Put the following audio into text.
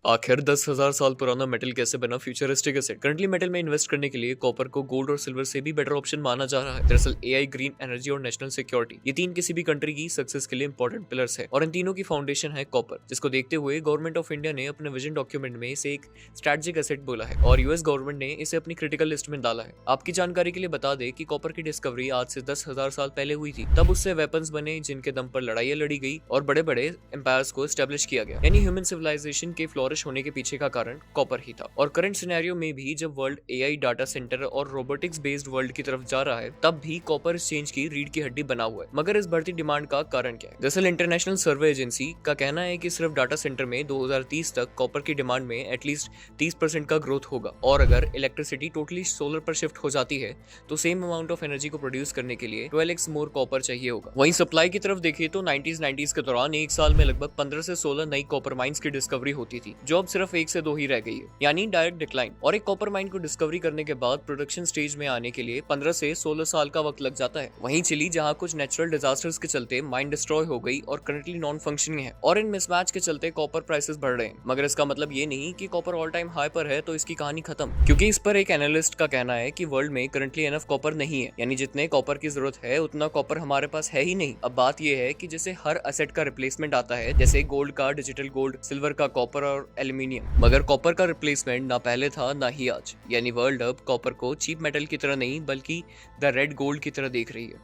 आखिर 10,000 साल पुराना मेटल कैसे बना फ्यूचरिस्टिक एसेट? करंटली मेटल में इन्वेस्ट करने के लिए कॉपर को गोल्ड और सिल्वर से भी बेटर ऑप्शन माना जा रहा है। दरअसल एआई, ग्रीन एनर्जी और नेशनल सिक्योरिटी, ये तीन किसी भी कंट्री की सक्सेस के लिए इंपॉर्टेंट पिलर्स है और इन तीनों की फाउंडेशन है कॉपर, जिसको देखते हुए गवर्नमेंट ऑफ इंडिया ने अपने विजन डॉक्यूमेंट में इसे एक स्ट्रेटेजिक एसेट बोला है और यूएस गवर्नमेंट ने इसे अपनी क्रिटिकल लिस्ट में डाला है। आपकी जानकारी के लिए बता दें कि कॉपर की डिस्कवरी आज से 10,000 साल पहले हुई थी। तब उससे वेपन्स बने जिनके दम पर लड़ाइयां लड़ी गई और बड़े बड़े एम्पायर्स को एस्टेब्लिश किया गया। यानी ह्यूमन सिविलाइजेशन के फ्लोरिश होने के पीछे का कारण कॉपर ही था। और करंट सिनेरियो में भी जब वर्ल्ड एआई, डाटा सेंटर और रोबोटिक्स बेस्ड वर्ल्ड की तरफ जा रहा है, तब भी कॉपर एक्सचेंज की रीढ़ की हड्डी बना हुआ है। मगर इस बढ़ती डिमांड का कारण क्या है? दरअसल इंटरनेशनल सर्वे एजेंसी का कहना है कि सिर्फ डाटा सेंटर में 2030 तक कॉपर की डिमांड में एटलीस्ट 30% का ग्रोथ होगा और अगर इलेक्ट्रिसिटी टोटली सोलर पर शिफ्ट हो जाती है तो सेम अमाउंट ऑफ एनर्जी को प्रोड्यूस करने के लिए 12x मोर कॉपर चाहिए होगा। वहीं सप्लाई की तरफ देखिए तो 90s के दौरान एक साल में लगभग 15 से 16 नई कॉपर माइंस की डिस्कवरी होती थी, जो अब सिर्फ 1 से 2 ही रह गई है, यानी डायरेक्ट डिक्लाइन। और एक कॉपर माइन को डिस्कवरी करने के बाद प्रोडक्शन स्टेज में आने के लिए 15 से 16 साल का वक्त लग जाता है। वहीं चिली, जहां कुछ नेचुरल डिजास्टर्स के चलते माइन डिस्ट्रॉय हो गई और करंटली नॉन फंक्शनिंग है, और इन मिसमैच के चलते कॉपर प्राइसेस बढ़ रहे हैं। मगर इसका मतलब ये नहीं कि कॉपर ऑल टाइम हाई पर है तो इसकी कहानी खत्म, क्योंकि इस पर एक एनालिस्ट का कहना है कि वर्ल्ड में करंटली एनफ कॉपर नहीं है, यानी जितने कॉपर की जरूरत है उतना कॉपर हमारे पास है ही नहीं। अब बात यह है कि जैसे हर असेट का रिप्लेसमेंट आता है, जैसे गोल्ड का डिजिटल गोल्ड, सिल्वर का कॉपर और एल्यूमिनियम, मगर कॉपर का रिप्लेसमेंट ना पहले था ना ही आज। यानी वर्ल्ड अब कॉपर को चीप मेटल की तरह नहीं बल्कि द रेड गोल्ड की तरह देख रही है।